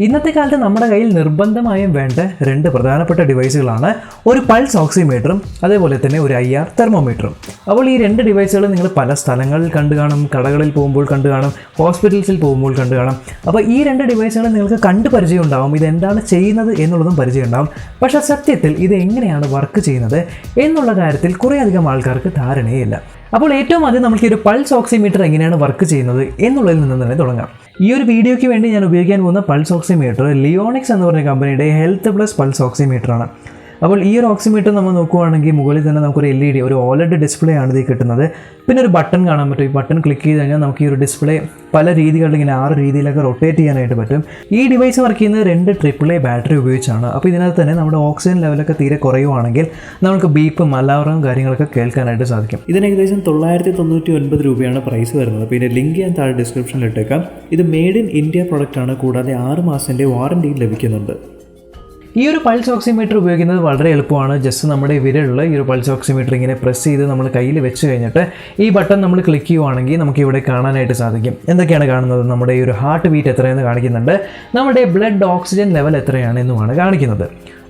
ഇന്നത്തെ കാലത്ത് നമ്മുടെ കയ്യിൽ നിർബന്ധമായും വേണ്ട രണ്ട് പ്രധാനപ്പെട്ട ഡിവൈസുകളാണ് ഒരു പൾസ് ഓക്സിമീറ്ററും അതേപോലെ തന്നെ ഒരു IR തെർമോമീറ്ററും. അപ്പോൾ ഈ രണ്ട് ഡിവൈസുകൾ നിങ്ങൾ പല സ്ഥലങ്ങളിൽ കണ്ടു കാണും, കടകളിൽ പോകുമ്പോൾ കണ്ടു കാണും, ഹോസ്പിറ്റൽസിൽ പോകുമ്പോൾ കണ്ടു കാണും. അപ്പോൾ ഈ രണ്ട് ഡിവൈസുകൾ നിങ്ങൾക്ക് കണ്ടു പരിചയം ഉണ്ടാവും, ഇതെന്താണ് ചെയ്യുന്നത് എന്നുള്ളതും പരിചയം ഉണ്ടാവും. പക്ഷേ സത്യത്തിൽ ഇത് എങ്ങനെയാണ് വർക്ക് ചെയ്യുന്നത് എന്നുള്ള കാര്യത്തിൽ കുറേയധികം ആൾക്കാർക്ക് ധാരണയില്ല. അപ്പോൾ ഏറ്റവും ആദ്യം നമുക്ക് ഒരു പൾസ് ഓക്സിമീറ്റർ എങ്ങനെയാണ് വർക്ക് ചെയ്യുന്നത് എന്നുള്ളതിൽ നിന്ന് തന്നെ തുടങ്ങാം. ഈ ഒരു വീഡിയോയ്ക്ക് വേണ്ടി ഞാൻ ഉപയോഗിക്കാൻ പോകുന്ന പൾസ് ഓക്സിമീറ്റർ ലിയോണിക്സ് എന്ന് പറഞ്ഞ കമ്പനിയുടെ ഹെൽത്ത് പ്ലസ് പൾസ് ഓക്സിമീറ്ററാണ്. അപ്പോൾ ഈ ഒരു ഓക്സിമീറ്റർ നമ്മൾ നോക്കുകയാണെങ്കിൽ മുകളിൽ തന്നെ നമുക്കൊരു LED, ഒരു OLED ഡിസ്പ്ലേ ആണ് ഇത് കിട്ടുന്നത്. പിന്നെ ഒരു ബട്ടൺ കാണാൻ പറ്റും. ഈ ബട്ടൺ ക്ലിക്ക് ചെയ്ത് കഴിഞ്ഞാൽ നമുക്ക് ഈ ഒരു ഡിസ്പ്ലേ പല രീതികളിൽ ഇങ്ങനെ 6 രീതിയിലൊക്കെ റൊട്ടേറ്റ് ചെയ്യാനായിട്ട് പറ്റും. ഈ ഡിവൈസ് വർക്ക് ചെയ്യുന്നത് 2 AAA ബാറ്ററി ഉപയോഗിച്ചാണ്. അപ്പോൾ ഇതിനകത്ത് തന്നെ നമ്മുടെ ഓക്സിജൻ ലെവലൊക്കെ തീരെ കുറയുവാണെങ്കിൽ നമുക്ക് ബീപ്പും അലാറവും കാര്യങ്ങളൊക്കെ കേൾക്കാനായിട്ട് സാധിക്കും. ഇതിന് ഏകദേശം 999 രൂപയാണ് പ്രൈസ് വരുന്നത്. പിന്നെ ലിങ്ക് ഞാൻ താഴെ ഡിസ്ക്രിപ്ഷനിൽ ഇട്ടേക്കാം. ഇത് മെയ്ഡ് ഇൻ ഇന്ത്യ പ്രൊഡക്റ്റാണ്. കൂടാതെ 6 മാസത്തിൻ്റെ വാറണ്ടിയും ലഭിക്കുന്നുണ്ട്. ഈ ഒരു പൾസ് ഓക്സിമീറ്റർ ഉപയോഗിക്കുന്നത് വളരെ എളുപ്പമാണ്. ജസ്റ്റ് നമ്മുടെ വിരലിൽ ഈ ഒരു പൾസ് ഓക്സിമീറ്റർ ഇങ്ങനെ പ്രസ് ചെയ്ത് നമ്മൾ കയ്യിൽ വെച്ച് കഴിഞ്ഞിട്ട് ഈ ബട്ടൺ നമ്മൾ ക്ലിക്ക് ചെയ്യുവാണെങ്കിൽ നമുക്ക് ഇവിടെ കാണാനായിട്ട് സാധിക്കും. എന്തൊക്കെയാണ് കാണുന്നത്? നമ്മുടെ ഈ ഒരു ഹാർട്ട് ബീറ്റ് എത്രയെന്ന് കാണിക്കുന്നുണ്ട്, നമ്മുടെ ബ്ലഡ് ഓക്സിജൻ ലെവൽ എത്രയാണെന്നുമാണ് കാണിക്കുന്നത്.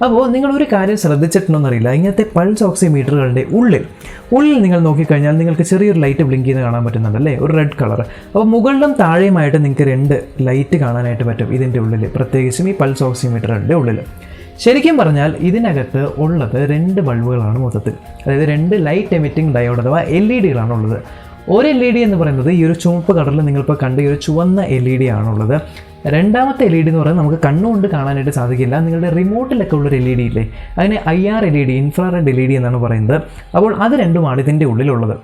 അപ്പോൾ നിങ്ങളൊരു കാര്യം ശ്രദ്ധിച്ചിട്ടുണ്ടോയെന്നറിയില്ല, ഇങ്ങനത്തെ പൾസ് ഓക്സിമീറ്ററുകളുടെ ഉള്ളിൽ നിങ്ങൾ നോക്കിക്കഴിഞ്ഞാൽ നിങ്ങൾക്ക് ചെറിയൊരു ലൈറ്റ് ബ്ലിങ്ക് ചെയ്ത് കാണാൻ പറ്റുന്നുണ്ടല്ലേ, ഒരു റെഡ് കളർ. അപ്പോൾ മുകളിലും താഴെയുമായിട്ട് നിങ്ങൾക്ക് 2 ലൈറ്റ് കാണാനായിട്ട് പറ്റും ഇതിൻ്റെ ഉള്ളിൽ, പ്രത്യേകിച്ചും ഈ പൾസ് ഓക്സിമീറ്ററിൻ്റെ ഉള്ളിൽ. ശരിക്കും പറഞ്ഞാൽ ഇതിനകത്ത് ഉള്ളത് 2 ബൾബുകളാണ് മൊത്തത്തിൽ. അതായത് 2 ലൈറ്റ് എമിറ്റിംഗ് ഡയോഡ് അഥവാ LEDകളാണ് ഉള്ളത്. ഒരു LED എന്ന് പറയുന്നത് ഈ ഒരു ചുവപ്പ് കളറിൽ നിങ്ങളിപ്പോൾ കണ്ട ഈ ഒരു ചുവന്ന LED ആണുള്ളത്. രണ്ടാമത്തെ LED എന്ന് പറയുന്നത് നമുക്ക് കണ്ണുകൊണ്ട് കാണാനായിട്ട് സാധിക്കില്ല. നിങ്ങളുടെ റിമോട്ടിലൊക്കെ ഉള്ളൊരു LED ഇല്ലേ, അതിന് IR LED, ഇൻഫ്രാറെഡ് LED എന്നാണ് പറയുന്നത്. അപ്പോൾ അത് രണ്ടുമാണ് ഇതിൻ്റെ ഉള്ളിലുള്ളത്.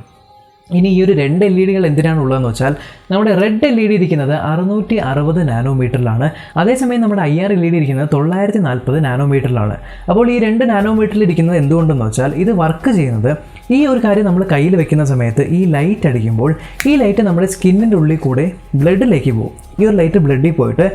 ഇനി ഈ ഒരു 2 LEDകൾ എന്തിനാണ് ഉള്ളതെന്ന് വെച്ചാൽ നമ്മുടെ റെഡ് LED ഇരിക്കുന്നത് 660 നാനോമീറ്ററിലാണ്, അതേസമയം നമ്മുടെ IR LED ഇരിക്കുന്നത് 940 നാനോമീറ്ററിലാണ്. അപ്പോൾ ഈ 2 നാനോമീറ്ററിൽ ഇരിക്കുന്നത് എന്തുകൊണ്ടെന്ന് വെച്ചാൽ ഇത് വർക്ക് ചെയ്യുന്നത് ഈ ഒരു കാര്യം നമ്മൾ കയ്യിൽ വെക്കുന്ന സമയത്ത് ഈ ലൈറ്റ് അടിക്കുമ്പോൾ ഈ ലൈറ്റ് നമ്മുടെ സ്കിന്നിൻ്റെ ഉള്ളിൽ കൂടെ ബ്ലഡിലേക്ക് പോകും. ഈ ഒരു ലൈറ്റ് ബ്ലഡിൽ പോയിട്ട്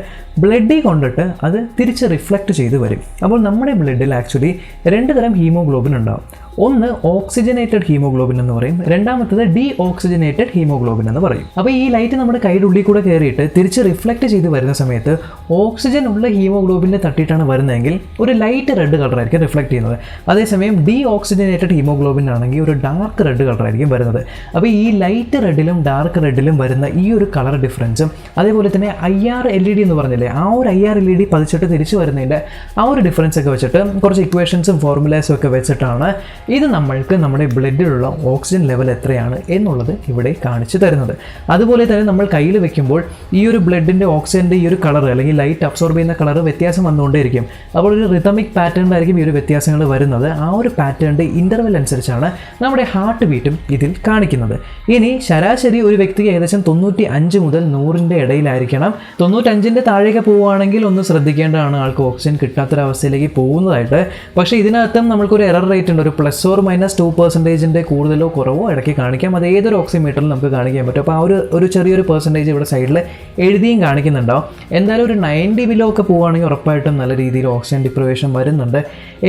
ബ്ലഡിൽ കൊണ്ടിട്ട് അത് തിരിച്ച് റിഫ്ലക്റ്റ് ചെയ്ത് വരും. അപ്പോൾ നമ്മുടെ ബ്ലഡിൽ ആക്ച്വലി 2 തരം ഹീമോഗ്ലോബിൻ ഉണ്ടാവും. ഒന്ന് ഓക്സിജനേറ്റഡ് ഹീമോഗ്ലോബിൻ എന്ന് പറയും, രണ്ടാമത്തത് ഡീഓക്സിജനേറ്റഡ് ഹീമോഗ്ലോബിൻ എന്ന് പറയും. അപ്പോൾ ഈ ലൈറ്റ് നമ്മുടെ കൈയുടെ ഉള്ളിൽ കൂടെ കയറിയിട്ട് തിരിച്ച് റിഫ്ലക്റ്റ് ചെയ്ത് വരുന്ന സമയത്ത് ഓക്സിജൻ ഉള്ള ഹീമോഗ്ലോബിനെ തട്ടിയിട്ടാണ് വരുന്നതെങ്കിൽ ഒരു ലൈറ്റ് റെഡ് കളറായിരിക്കും റിഫ്ലക്റ്റ് ചെയ്യുന്നത്. അതേസമയം ഡീഓക്സിജനേറ്റഡ് ഹീമോഗ്ലോബിൻ ആണെങ്കിൽ ഒരു ഡാർക്ക് റെഡ് കളറായിരിക്കും വരുന്നത്. അപ്പോൾ ഈ ലൈറ്റ് റെഡിലും ഡാർക്ക് റെഡിലും വരുന്ന ഈ ഒരു കളർ ഡിഫറൻസും അതേപോലെ തന്നെ IR LED എന്ന് പറഞ്ഞില്ലേ, ആ ഒരു IR LED പതിച്ചിട്ട് തിരിച്ചു വരുന്നതിൻ്റെ ആ ഒരു ഡിഫറൻസ് ഒക്കെ വെച്ചിട്ട് കുറച്ച് ഇക്വേഷൻസും ഫോർമുലേസും ഒക്കെ വെച്ചിട്ടാണ് ഇത് നമ്മൾക്ക് നമ്മുടെ ബ്ലഡിലുള്ള ഓക്സിജൻ ലെവൽ എത്രയാണ് എന്നുള്ളത് ഇവിടെ കാണിച്ചു തരുന്നത്. അതുപോലെ തന്നെ നമ്മൾ കയ്യിൽ വെക്കുമ്പോൾ ഈ ഒരു ബ്ലഡിൻ്റെ ഓക്സിജൻ്റെ ഈ ഒരു കളർ അല്ലെങ്കിൽ ലൈറ്റ് അബ്സോർബ് ചെയ്യുന്ന കളർ വ്യത്യാസം വന്നുകൊണ്ടേയിരിക്കും. അപ്പോൾ ഒരു റിതമിക് പാറ്റേണിലായിരിക്കും ഈ ഒരു വ്യത്യാസങ്ങൾ വരുന്നത്. ആ ഒരു പാറ്റേണിൻ്റെ ഇൻ്റർവെൽ അനുസരിച്ചാണ് നമ്മുടെ ഹാർട്ട് ബീറ്റും ഇതിൽ കാണിക്കുന്നത്. ഇനി ശരാശരി ഒരു വ്യക്തിക്ക് ഏകദേശം 95 മുതൽ 100ൻ്റെ ഇടയിലായിരിക്കണം. 95ൻ്റെ താഴേക്ക് പോവുകയാണെങ്കിൽ ഒന്ന് ശ്രദ്ധിക്കേണ്ടതാണ്, ആൾക്ക് ഓക്സിജൻ കിട്ടാത്തൊരവസ്ഥയിലേക്ക് പോകുന്നതായിട്ട്. പക്ഷേ ഇതിനകത്തും നമുക്കൊരു എറർ റേറ്റ് ഉണ്ട്, ഒരു +or -2% കൂടുതലോ കുറവോ ഇടയ്ക്ക് കാണിക്കാം. അത് ഏതൊരു ഓക്സിമീറ്ററിലും നമുക്ക് കാണിക്കാൻ പറ്റും. അപ്പോൾ ആ ഒരു ചെറിയൊരു പെർസെൻറ്റേജ് ഇവിടെ സൈഡിൽ എഴുതിയും കാണിക്കുന്നുണ്ടാവും. എന്തായാലും ഒരു 90 ബിലോ ഒക്കെ പോവുകയാണെങ്കിൽ ഉറപ്പായിട്ടും നല്ല രീതിയിൽ ഓക്സിജൻ ഡിപ്രവേഷൻ വരുന്നുണ്ട്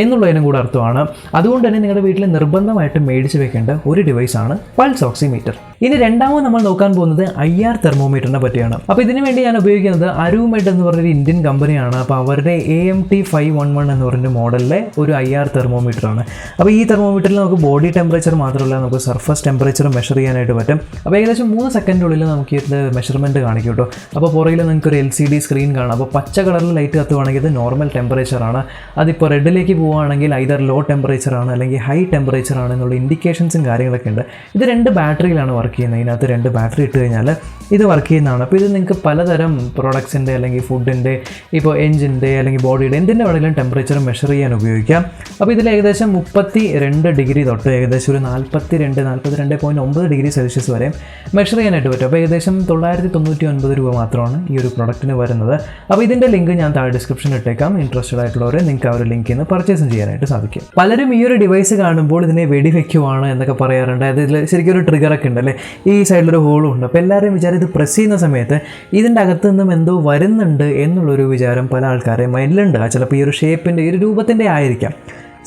എന്നുള്ളതിനും കൂടെ അർത്ഥമാണ്. അതുകൊണ്ട് തന്നെ നിങ്ങളുടെ വീട്ടിൽ നിർബന്ധമായിട്ട് മേടിച്ച് വെക്കേണ്ട ഒരു ഡിവൈസാണ് പൾസ് ഓക്സിമീറ്റർ. ഇനി രണ്ടാമത് നമ്മൾ നോക്കാൻ പോകുന്നത് IR തെർമോമീറ്ററിനെ പറ്റിയാണ്. അപ്പോൾ ഇതിനു വേണ്ടി ഞാൻ ഉപയോഗിക്കുന്നത് അരൂമെഡ് എന്ന് പറഞ്ഞൊരു ഇന്ത്യൻ കമ്പനിയാണ്. അപ്പോൾ അവരുടെ AMT511 എന്ന് പറഞ്ഞ മോഡലിലെ ഒരു IR തെർമോമീറ്ററാണ്. അപ്പോൾ ഈ തെർമോമീറ്ററിൽ നമുക്ക് ബോഡി ടെമ്പറേച്ചർ മാത്രമല്ല നമുക്ക് സർഫസ് ടെമ്പറേച്ചർ മെഷർ ചെയ്യാനായിട്ട് പറ്റും. അപ്പോൾ ഏകദേശം 3 സെക്കൻഡിനുള്ളിൽ നമുക്ക് ഇത് മെഷർമെൻറ്റ് കാണിക്കും കേട്ടോ. അപ്പോൾ പുറകിൽ നിങ്ങൾക്ക് ഒരു LCD സ്ക്രീൻ കാണാം. അപ്പോൾ പച്ച കളറിൽ ലൈറ്റ് കത്തുവാണെങ്കിൽ ഇത് നോർമൽ ടെമ്പറേച്ചറാണ്. അതിപ്പോൾ റെഡിലേക്ക് പോവുകയാണെങ്കിൽ ഐദർ ലോ ടെമ്പറേച്ചറാണ് അല്ലെങ്കിൽ ഹൈ ടെമ്പറേച്ചറാണ് എന്നുള്ള ഇൻഡിക്കേഷൻസും കാര്യങ്ങളൊക്കെ ഉണ്ട്. ഇത് 2 ബാറ്ററിയിലാണ് വർക്ക് ചെയ്യുന്നത്. ഇതിനകത്ത് 2 ബാറ്ററി ഇട്ട് കഴിഞ്ഞാൽ ഇത് വർക്ക് ചെയ്യുന്നതാണ്. അപ്പോൾ ഇത് നിങ്ങൾക്ക് പലതരം പ്രോഡക്ട്സിൻ്റെ അല്ലെങ്കിൽ ഫുഡിൻ്റെ, ഇപ്പോൾ എഞ്ചിൻ്റെ അല്ലെങ്കിൽ ബോഡിയുടെ എന്തിൻ്റെ വേണമെങ്കിലും ടെമ്പറേച്ചർ മെഷർ ചെയ്യാൻ ഉപയോഗിക്കാം. അപ്പോൾ ഇതിൽ ഏകദേശം 32 ഡിഗ്രി തൊട്ട് ഏകദേശം ഒരു 42.9 ഡിഗ്രി സെൽഷ്യസ് വരെ മെഷർ ചെയ്യാനായിട്ട് പറ്റും. അപ്പോൾ ഏകദേശം 999 രൂപ മാത്രമാണ് ഈ ഒരു പ്രൊഡക്റ്റിന് വരുന്നത്. അപ്പോൾ ഇതിൻ്റെ ലിങ്ക് ഞാൻ താഴെ ഡിസ്ക്രിപ്ഷനിൽ ഇട്ടേക്കാം. ഇൻട്രസ്റ്റഡ് ആയിട്ടുള്ളവരെ നിങ്ങൾക്ക് ആ ഒരു ലിങ്കിൽ നിന്ന് പർച്ചേസും ചെയ്യാനായിട്ട് സാധിക്കും. പലരും ഈ ഒരു ഡിവൈസ് കാണുമ്പോൾ ഇതിനെ വെടിവെക്കുവാണ് എന്നൊക്കെ പറയാറുണ്ട്. അതിൽ ശരിക്കും ഒരു ട്രിഗറൊക്കെ ഉണ്ട് അല്ലേ, ഈ സൈഡിലൊരു ഹോളും ഉണ്ട്. അപ്പോൾ എല്ലാവരും വിചാരം ഇത് പ്രസ് ചെയ്യുന്ന സമയത്ത് ഇതിൻ്റെ അകത്ത് നിന്നും എന്തോ വരുന്നുണ്ട് എന്നുള്ളൊരു വിചാരം പല ആൾക്കാരെ മൈൻഡിലുണ്ട്. ചിലപ്പോൾ ഈ ഒരു ഷേപ്പിൻ്റെ ഈ ഒരു രൂപത്തിൻ്റെ ആയിരിക്കാം.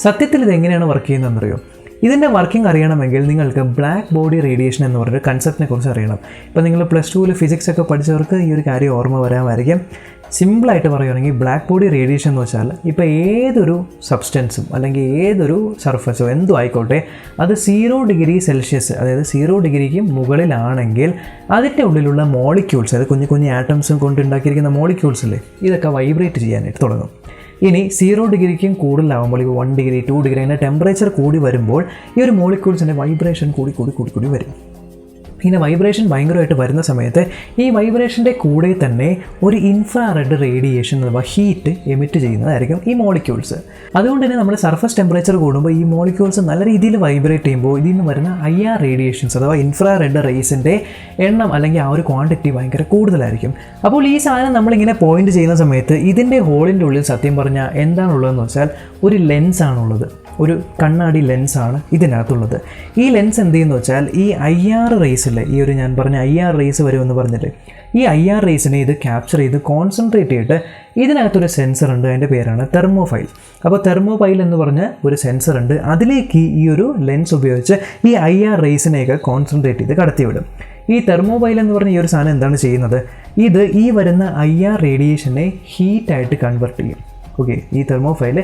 സത്യത്തിൽ ഇതെങ്ങനെയാണ് വർക്ക് ചെയ്യുന്നതെന്നറിയോ? ഇതിൻ്റെ വർക്കിംഗ് അറിയണമെങ്കിൽ നിങ്ങൾക്ക് ബ്ലാക്ക് ബോഡി റേഡിയേഷൻ എന്ന് പറഞ്ഞൊരു കൺസെപ്റ്റിനെ കുറിച്ച് അറിയണം. ഇപ്പോൾ നിങ്ങൾ +2 ഫിസിക്സ് ഒക്കെ പഠിച്ചവർക്ക് ഈ ഒരു കാര്യം ഓർമ്മ വരാമായിരിക്കും. സിമ്പിളായിട്ട് പറയുകയാണെങ്കിൽ ബ്ലാക്ക് ബോഡി റേഡിയേഷൻ എന്ന് വെച്ചാൽ ഇപ്പോൾ ഏതൊരു സബ്സ്റ്റൻസും അല്ലെങ്കിൽ ഏതൊരു സർഫസോ എന്തോ ആയിക്കോട്ടെ അത് 0 ഡിഗ്രി സെൽഷ്യസ് അതായത് 0 ഡിഗ്രിക്ക് മുകളിലാണെങ്കിൽ അതിൻ്റെ ഉള്ളിലുള്ള മോളിക്യൂൾസ് അതായത് കുഞ്ഞു കുഞ്ഞു ആറ്റംസും കൊണ്ടുണ്ടാക്കിയിരിക്കുന്ന മോളിക്യൂൾസില്ലേ ഇതൊക്കെ വൈബ്രേറ്റ് ചെയ്യാനായിട്ട് തുടങ്ങും. ഇനി 0 ഡിഗ്രിക്കും കൂടുതലാവുമ്പോൾ ഇപ്പോൾ 1 ഡിഗ്രി 2 ഡിഗ്രി അങ്ങനെ ടെമ്പറേച്ചർ കൂടി വരുമ്പോൾ ഈ ഒരു മോളിക്യൂൾസിൻ്റെ വൈബ്രേഷൻ കൂടി വരും. ഇങ്ങനെ വൈബ്രേഷൻ ഭയങ്കരമായിട്ട് വരുന്ന സമയത്ത് ഈ വൈബ്രേഷൻ്റെ കൂടെ തന്നെ ഒരു ഇൻഫ്രാറെഡ് റേഡിയേഷൻ അഥവാ ഹീറ്റ് എമിറ്റ് ചെയ്യുന്നതായിരിക്കും ഈ മോളിക്യൂൾസ്. അതുകൊണ്ട് തന്നെ നമ്മുടെ സർഫസ് ടെമ്പറേച്ചർ കൂടുമ്പോൾ ഈ മോളിക്യൂൾസ് നല്ല രീതിയിൽ വൈബ്രേറ്റ് ചെയ്യുമ്പോൾ ഇതിൽ നിന്ന് വരുന്ന IR റേഡിയേഷൻസ് അഥവാ ഇൻഫ്രാറെഡ് റേസിൻ്റെ എണ്ണം അല്ലെങ്കിൽ ആ ഒരു ക്വാണ്ടിറ്റി ഭയങ്കര കൂടുതലായിരിക്കും. അപ്പോൾ ഈ സാധനം നമ്മളിങ്ങനെ പോയിന്റ് ചെയ്യുന്ന സമയത്ത് ഇതിൻ്റെ ഹോളിൻ്റെ ഉള്ളിൽ സത്യം പറഞ്ഞാൽ എന്താണുള്ളതെന്ന് വെച്ചാൽ ഒരു ലെൻസാണുള്ളത്, ഒരു കണ്ണാടി ലെൻസാണ് ഇതിനകത്തുള്ളത്. ഈ ലെൻസ് എന്ത് ചെയ്യുന്നു വെച്ചാൽ ഈ IR റേസിലെ ഈ ഒരു ഞാൻ പറഞ്ഞ IR റേസ് വരുമെന്ന് പറഞ്ഞിട്ട് ഈ IR റേസിനെ ഇത് ക്യാപ്ചർ ചെയ്ത് കോൺസെൻട്രേറ്റ് ചെയ്തിട്ട് ഇതിനകത്തൊരു സെൻസർ ഉണ്ട്, അതിൻ്റെ പേരാണ് തെർമോഫൈൽ. അപ്പോൾ തെർമോഫൈൽ എന്ന് പറഞ്ഞ ഒരു സെൻസർ ഉണ്ട്, അതിലേക്ക് ഈ ഒരു ലെൻസ് ഉപയോഗിച്ച് ഈ IR റേസിനെയൊക്കെ കോൺസെൻട്രേറ്റ് ചെയ്ത് കടത്തിവിടും. ഈ തെർമോഫൈൽ എന്ന് പറഞ്ഞ ഈ ഒരു സാധനം എന്താണ് ചെയ്യുന്നത്, ഇത് ഈ വരുന്ന IR റേഡിയേഷനെ ഹീറ്റായിട്ട് കൺവെർട്ട് ചെയ്യും. ഓക്കെ, ഈ തെർമോഫൈൽ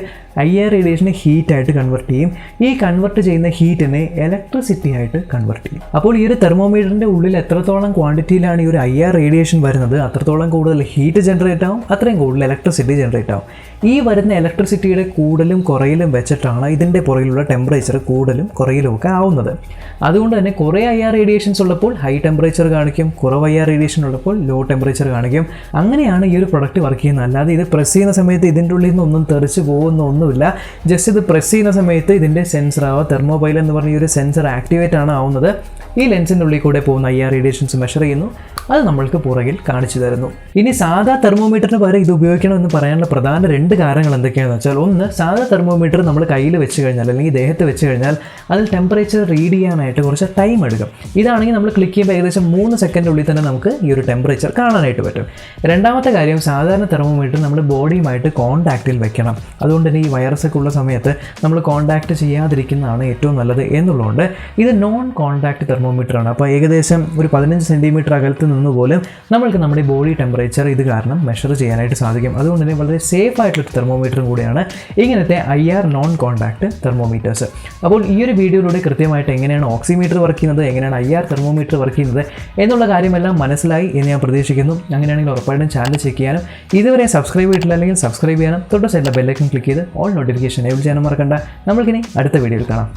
IR റേഡിയേഷനെ ഹീറ്റായിട്ട് കൺവെർട്ട് ചെയ്യും. ഈ കൺവെർട്ട് ചെയ്യുന്ന ഹീറ്റിനെ ഇലക്ട്രിസിറ്റി ആയിട്ട് കൺവെർട്ട് ചെയ്യും. അപ്പോൾ ഈ ഒരു തെർമോമീറ്ററിൻ്റെ ഉള്ളിൽ എത്രത്തോളം ക്വാണ്ടിറ്റിയിലാണ് ഈ ഒരു IR റേഡിയേഷൻ വരുന്നത് അത്രത്തോളം കൂടുതൽ ഹീറ്റ് ജനറേറ്റ് ആവും, അത്രയും കൂടുതൽ ഇലക്ട്രിസിറ്റി ജനറേറ്റ് ആവും. ഈ വരുന്ന ഇലക്ട്രിസിറ്റിയുടെ കൂടുതലും കുറയിലും വെച്ചിട്ടാണ് ഇതിൻ്റെ പുറകിലുള്ള ടെമ്പറേച്ചർ കൂടുതലും കുറയിലും ഒക്കെ ആവുന്നത്. അതുകൊണ്ട് തന്നെ കുറേ IR റേഡിയേഷൻസ് ഉള്ളപ്പോൾ ഹൈ ടെമ്പറേച്ചർ കാണിക്കും, കുറവ് IR റേഡിയേഷൻ ഉള്ളപ്പോൾ ലോ ടെമ്പറേച്ചർ കാണിക്കും. അങ്ങനെയാണ് ഈ ഒരു പ്രൊഡക്റ്റ് വർക്ക് ചെയ്യുന്നത്. അല്ലാതെ ഇത് പ്രസ് ചെയ്യുന്ന സമയത്ത് ഇതിൻ്റെ ഉള്ളിൽ നിന്നൊന്നും തെറിച്ച് പോകുന്നൊന്നുമില്ല. ജസ്റ്റ് ഇത് പ്രസ് ചെയ്യുന്ന സമയത്ത് ഇതിൻ്റെ സെൻസർ ആവുക തെർമോഫൈൽ എന്ന് പറഞ്ഞ ഈ ഒരു സെൻസർ ആക്ടിവേറ്റ് ആണ് ആവുന്നത്. ഈ ലെൻസിൻ്റെ ഉള്ളിൽ കൂടെ പോകുന്ന IR റേഡിയേഷൻസ് മെഷർ ചെയ്യുന്നു, അത് നമ്മൾക്ക് പുറകിൽ കാണിച്ചു തരുന്നു. ഇനി സാധാ തെർമോമീറ്ററിന് പകരം ഇത് ഉപയോഗിക്കണമെന്ന് പറയാനുള്ള പ്രധാന 2 കാരണങ്ങൾ എന്തൊക്കെയാണെന്ന് വെച്ചാൽ, ഒന്ന്, സാധാ തെർമോമീറ്റർ നമ്മൾ കയ്യിൽ വെച്ച് കഴിഞ്ഞാൽ അല്ലെങ്കിൽ ദേഹത്ത് വെച്ച് കഴിഞ്ഞാൽ അതിൽ ടെമ്പറേച്ചർ റീഡ് ചെയ്യാനായിട്ട് കുറച്ച് ടൈം എടുക്കും. ഇതാണെങ്കിൽ നമ്മൾ ക്ലിക്ക് ചെയ്യുമ്പോൾ ഏകദേശം 3 സെക്കൻഡിനുള്ളിൽ തന്നെ നമുക്ക് ഈ ഒരു ടെമ്പറേച്ചർ കാണാനായിട്ട് പറ്റും. രണ്ടാമത്തെ കാര്യം, സാധാരണ തെർമോമീറ്റർ നമ്മൾ ബോഡിയുമായിട്ട് കോൺടാക്റ്റിൽ വെക്കണം. അതുകൊണ്ട് തന്നെ ഈ വൈറസൊക്കെ ഉള്ള സമയത്ത് നമ്മൾ കോൺടാക്റ്റ് ചെയ്യാതിരിക്കുന്നതാണ് ഏറ്റവും നല്ലത് എന്നുള്ളതുകൊണ്ട് ഇത് നോൺ കോൺടാക്റ്റ് തെർമോമീറ്റർ ആണ്. അപ്പോൾ ഏകദേശം ഒരു 15 സെൻറ്റിമീറ്റർ അകലത്ത് നിന്ന് പോലും നമ്മൾക്ക് നമ്മുടെ ബോഡി ടെമ്പറേച്ചർ ഇത് കാരണം മെഷർ ചെയ്യാനായിട്ട് സാധിക്കും. അതുകൊണ്ട് തന്നെ വളരെ സേഫ് ആയിട്ടുള്ള തെർമോമീറ്ററും കൂടിയാണ് ഇങ്ങനത്തെ IR നോൺ കോൺടാക്റ്റ് തെർമോമീറ്റേഴ്സ്. അപ്പോൾ ഈ ഒരു വീഡിയോയിലൂടെ കൃത്യമായിട്ട് എങ്ങനെയാണ് ഓക്സിമീറ്റർ വർക്ക് ചെയ്യുന്നത്, എങ്ങനെയാണ് IR തെർമോമീറ്റർ വർക്ക് ചെയ്യുന്നത് എന്നുള്ള കാര്യമെല്ലാം മനസ്സിലായി എന്ന് ഞാൻ പ്രതീക്ഷിക്കുന്നു. അങ്ങനെയാണെങ്കിൽ ഉറപ്പായിട്ടും ചാനൽ ചെക്ക് ചെയ്യാനും ഇതുവരെ സബ്സ്ക്രൈബ് ചെയ്തിട്ടില്ല അല്ലെങ്കിൽ സബ്സ്ക്രൈബ് ചെയ്യാനും തൊട്ട് സൈഡിലെ ബെല്ലൈക്കൺ ക്ലിക്ക് ചെയ്ത് ഓൾ നോട്ടിഫിക്കേഷൻ എനേബിൾ ചെയ്യാനും മറക്കണ്ട. നമ്മൾക്കിനി അടുത്ത വീഡിയോയിൽ കാണാം.